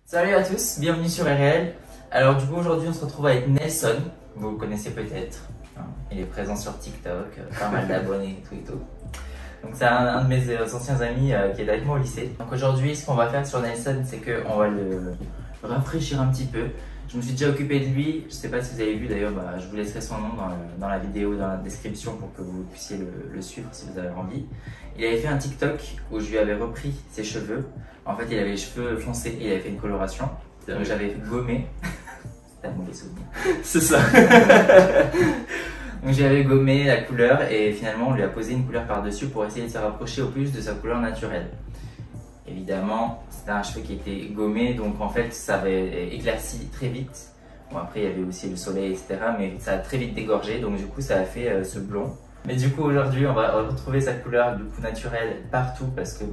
Salut à tous, bienvenue sur RL. Alors du coup aujourd'hui on se retrouve avec Nelson, vous le connaissez peut-être, hein, il est présent sur TikTok, pas mal d'abonnés et tout. Donc c'est un de mes anciens amis qui est avec moi au lycée. Donc aujourd'hui ce qu'on va faire sur Nelson c'est qu'on va le rafraîchir un petit peu. Je me suis déjà occupé de lui, je sais pas si vous avez vu d'ailleurs, je vous laisserai son nom dans la vidéo, dans la description pour que vous puissiez le suivre si vous avez envie. Il avait fait un TikTok où je lui avais repris ses cheveux. En fait il avait les cheveux foncés et il avait fait une coloration. Donc j'avais gommé. C'était un mauvais souvenir. C'est ça. Donc j'avais gommé la couleur et finalement on lui a posé une couleur par-dessus pour essayer de se rapprocher au plus de sa couleur naturelle. Évidemment, c'était un cheveu qui était gommé, donc en fait ça avait éclairci très vite. Bon après il y avait aussi le soleil, etc. Mais ça a très vite dégorgé, donc du coup ça a fait ce blond. Mais du coup aujourd'hui on va retrouver sa couleur du coup naturelle partout parce que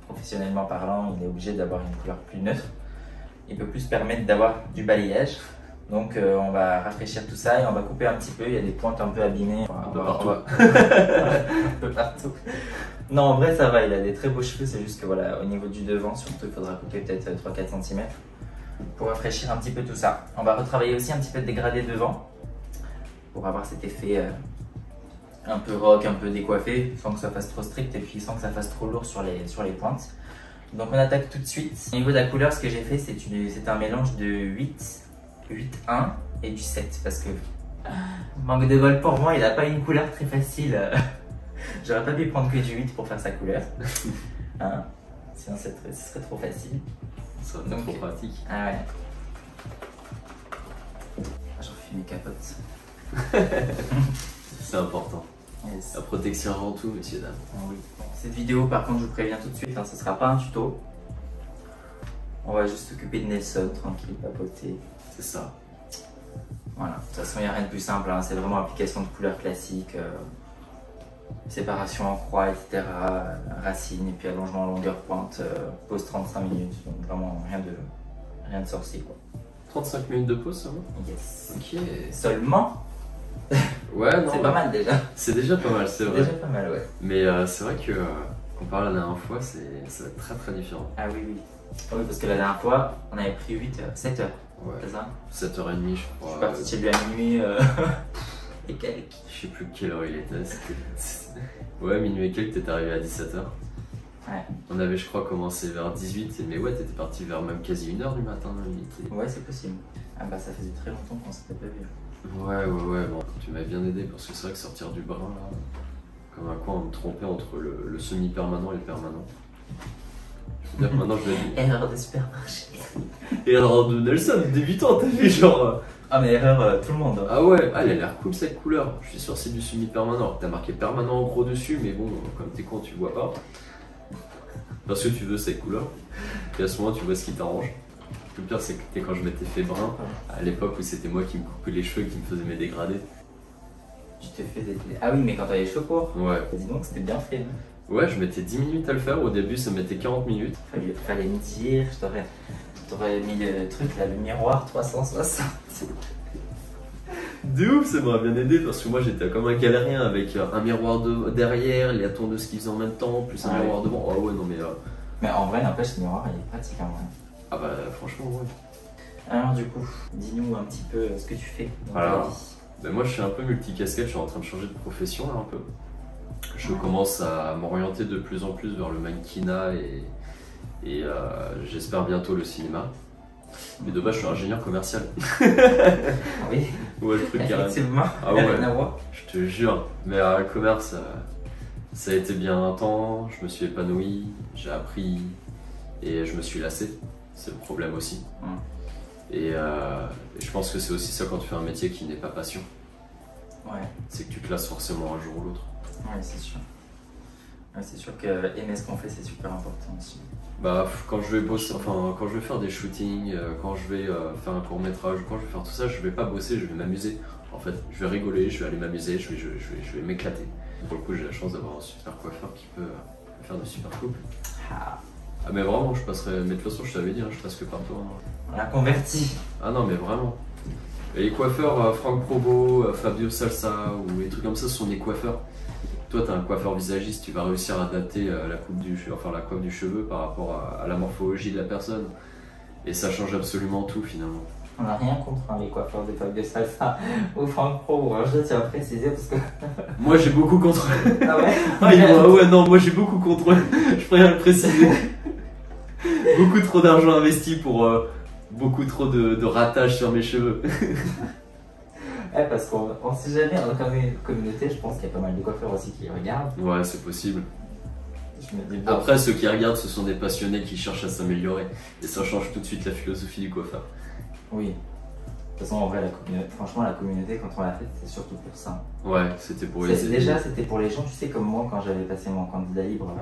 professionnellement parlant, il est obligé d'avoir une couleur plus neutre. Il peut plus se permettre d'avoir du balayage. Donc on va rafraîchir tout ça et on va couper un petit peu, il y a des pointes un peu abîmées. Un peu partout. Non, en vrai ça va, il a des très beaux cheveux, c'est juste que voilà, au niveau du devant surtout, il faudra couper peut-être 3-4 cm pour rafraîchir un petit peu tout ça. On va retravailler aussi un petit peu de dégradé devant pour avoir cet effet un peu rock, un peu décoiffé, sans que ça fasse trop strict et puis sans que ça fasse trop lourd sur les pointes. Donc on attaque tout de suite. Au niveau de la couleur, ce que j'ai fait, c'est un mélange de 8-1 et du 7 parce que manque de bol pour moi, il n'a pas une couleur très facile. J'aurais pas pu prendre que du 8 pour faire sa couleur. Hein, sinon ce serait trop facile. Ça serait trop pratique. Ah ouais. J'en fais mes capotes. C'est important. Yes. La protection avant tout, messieurs, dames. Oui. Cette vidéo, par contre, je vous préviens tout de suite, ce sera pas un tuto. On va juste s'occuper de Nelson, tranquille, papoter. C'est ça. Voilà, de toute façon, il n'y a rien de plus simple, hein. C'est vraiment application de couleurs classiques, séparation en croix, etc. Racine, et puis allongement en longueur pointe, pause 35 minutes. Donc vraiment rien de sorcier, quoi. 35 minutes de pause, ça va? Yes. Ok. Seulement? Ouais, non. C'est pas mal déjà. C'est déjà pas mal, c'est vrai. Déjà pas mal, ouais. Mais c'est vrai que, comparé à la dernière fois, ça va être très très différent. Ah oui, oui. Oui, parce que la dernière fois, on avait pris 8 heures, 7 heures. Ouais. C'est ça? 7h30, je crois. Je suis parti chez lui à minuit et quelques. Je sais plus quelle heure il était. Ouais, minuit et quelques, t'es arrivé à 17h. Ouais. On avait, je crois, commencé vers 18, mais ouais, t'étais parti vers même quasi 1h du matin. Ouais, c'est possible. Ah bah ça faisait très longtemps qu'on s'était pas vu. Ouais, bon, tu m'as bien aidé parce que c'est vrai que sortir du brin, là, comme un quoi, on me trompait entre le semi-permanent et le permanent. Je veux dire, maintenant je le dis. Erreur de supermarché. Erreur de Nelson, débutant, t'as vu, genre. Ah, mais erreur, tout le monde. Ah ouais, elle a l'air cool cette couleur. Je suis sûr c'est du semi-permanent. T'as marqué permanent en gros dessus, mais bon, comme t'es con, tu vois pas. Parce que tu veux cette couleur. Et à ce moment, tu vois ce qui t'arrange. Le pire, c'est que quand je m'étais fait brun, à l'époque où c'était moi qui me coupais les cheveux et qui me faisais mes dégradés. Tu te fais des... Ah oui, mais quand t'avais les cheveux courts. Ouais. Dis donc, c'était bien fait. Ouais, je mettais 10 minutes à le faire. Au début, ça mettait 40 minutes. Fallait me dire, t'aurais mis le truc là, le miroir 360. De ouf, ça m'aurait bien aidé parce que moi j'étais comme un galérien avec un miroir derrière, la tondeuse qui faisait en même temps, plus un miroir devant. Ah ouais, non mais. Mais en vrai, n'empêche, ce miroir il est pratique en vrai. Ah bah franchement, ouais. Alors du coup, dis-nous un petit peu ce que tu fais dans ta vie. Ben moi je suis un peu multicasquette, je suis en train de changer de profession là un peu. Je commence à m'orienter de plus en plus vers le mannequinat et j'espère bientôt le cinéma. Mais de base je suis ingénieur commercial. Ah oui. Ouais, le truc effectivement. Ah ouais. Je te jure. Mais le commerce, ça a été bien un temps, je me suis épanoui, j'ai appris et je me suis lassé. C'est le problème aussi. Et je pense que c'est aussi ça quand tu fais un métier qui n'est pas passion. Ouais. C'est que tu te lasses forcément un jour ou l'autre. Ouais, c'est sûr. Ouais, c'est sûr que aimer ce qu'on fait, c'est super important aussi. Bah, quand je vais bosser, enfin, quand je vais faire des shootings, quand je vais faire un court-métrage, quand je vais faire tout ça, je vais pas bosser, je vais m'amuser. En fait, je vais rigoler, je vais aller m'amuser, je vais m'éclater. Pour le coup, j'ai la chance d'avoir un super coiffeur qui peut faire de super couples. Ah, mais vraiment, je passerai. Mais de toute façon, je t'avais dit, hein, je passe que par toi. Hein. On l'a converti. Ah non, mais vraiment. Et les coiffeurs, Franck Probo, Fabio Salsa ou les trucs comme ça, ce sont des coiffeurs. Toi, tu as un coiffeur visagiste, tu vas réussir à adapter la coiffe du cheveu par rapport à la morphologie de la personne. Et ça change absolument tout finalement. On n'a rien contre les coiffeurs d'époque de salsa ou Franck Pro, je tiens à préciser parce que. Moi j'ai beaucoup contre eux. Ah ouais. Ouais, non, moi j'ai beaucoup contre eux, je préfère le préciser. Beaucoup trop d'argent investi pour beaucoup trop de ratage sur mes cheveux. Ouais, parce qu'on sait jamais, dans notre communauté, je pense qu'il y a pas mal de coiffeurs aussi qui regardent. Ouais, c'est possible. Je me dis, bon. Après, ceux qui regardent, ce sont des passionnés qui cherchent à s'améliorer. Et ça change tout de suite la philosophie du coiffeur. Oui. De toute façon, en vrai, franchement, la communauté, quand on l'a faite, c'est surtout pour ça. Ouais, c'était pour les déjà, c'était pour les gens, tu sais, comme moi, quand j'avais passé mon candidat libre,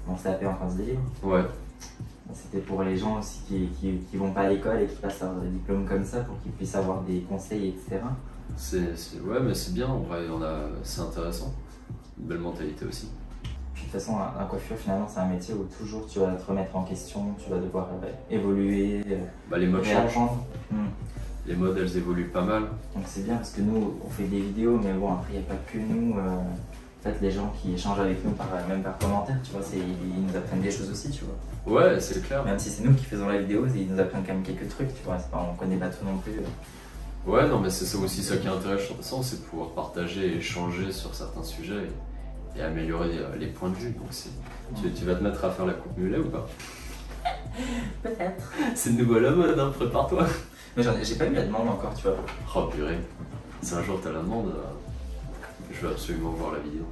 mon CAP en candidat libre. Ouais. C'était pour les gens aussi qui vont pas à l'école et qui passent un diplôme comme ça pour qu'ils puissent avoir des conseils, etc. Ouais, mais c'est bien, en vrai, c'est intéressant. Une belle mentalité aussi. Puis de toute façon, un coiffure, finalement, c'est un métier où toujours tu vas te remettre en question, tu vas devoir évoluer, les modes changent. Hmm. Les modes, elles évoluent pas mal. Donc c'est bien parce que nous, on fait des vidéos, mais bon, après, il n'y a pas que nous. En fait, les gens qui échangent avec nous, même par commentaire, tu vois, ils nous apprennent des choses aussi, tu vois. Ouais, c'est clair. Même si c'est nous qui faisons la vidéo, ils nous apprennent quand même quelques trucs, tu vois. On connaît pas tout non plus. Ouais, non, mais c'est ça aussi ça qui est intéressant, c'est de pouvoir partager et échanger sur certains sujets et améliorer les points de vue. Donc tu vas te mettre à faire la coupe mulet ou pas? Peut-être. C'est le nouveau la mode, hein, prépare-toi. Mais j'ai pas eu la demande encore, tu vois. Oh purée, si un jour t'as la demande, je veux absolument voir la vidéo.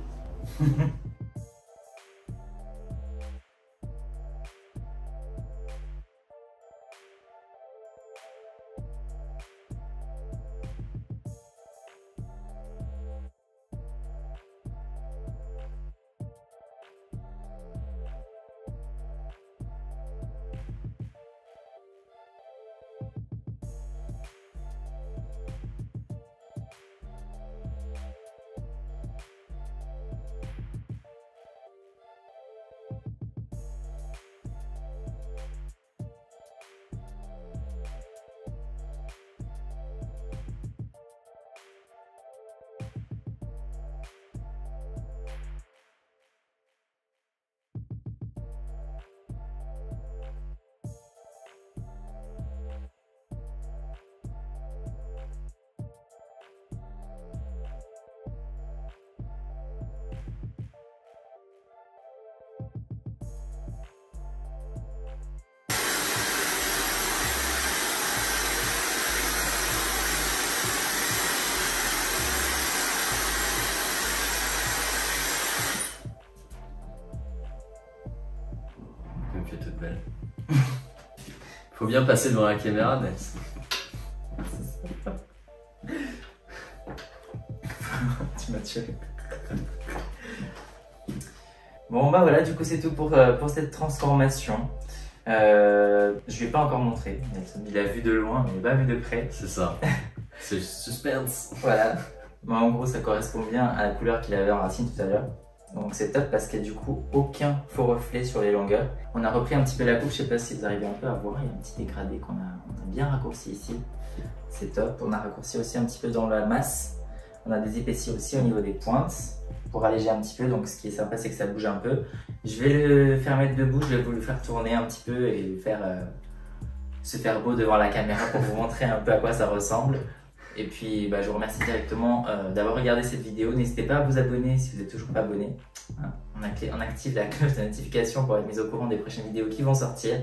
Tu es toute belle. Faut bien passer devant la caméra, Ness. Tu m'as tué. Bon bah voilà, du coup c'est tout pour cette transformation. Je lui ai pas encore montré. Il a vu de loin, mais il n'a pas vu de près. C'est ça. C'est suspense. Voilà. Bon, en gros, ça correspond bien à la couleur qu'il avait en racine tout à l'heure. Donc c'est top parce qu'il n'y a du coup aucun faux reflet sur les longueurs. On a repris un petit peu la coupe, je sais pas si vous arrivez un peu à voir, il y a un petit dégradé qu'on a bien raccourci ici. C'est top. On a raccourci aussi un petit peu dans la masse. On a des épaissis aussi au niveau des pointes pour alléger un petit peu. Donc ce qui est sympa, c'est que ça bouge un peu. Je vais le faire mettre debout, je vais vous le faire tourner un petit peu et le faire se faire beau devant la caméra pour vous montrer un peu à quoi ça ressemble. Et puis je vous remercie directement d'avoir regardé cette vidéo. N'hésitez pas à vous abonner si vous n'êtes toujours pas abonné. Hein, on active la cloche de notification pour être mis au courant des prochaines vidéos qui vont sortir.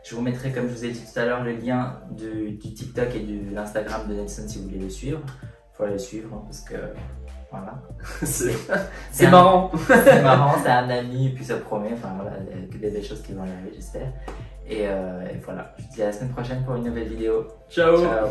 Je vous mettrai, comme je vous ai dit tout à l'heure, le lien du TikTok et de l'Instagram de Nelson si vous voulez le suivre. Il faut aller le suivre hein, parce que voilà. C'est marrant. C'est marrant, c'est un ami et puis ça promet. Enfin voilà, que des belles choses qui vont arriver, j'espère. Et voilà, je vous dis à la semaine prochaine pour une nouvelle vidéo. Ciao. Ciao.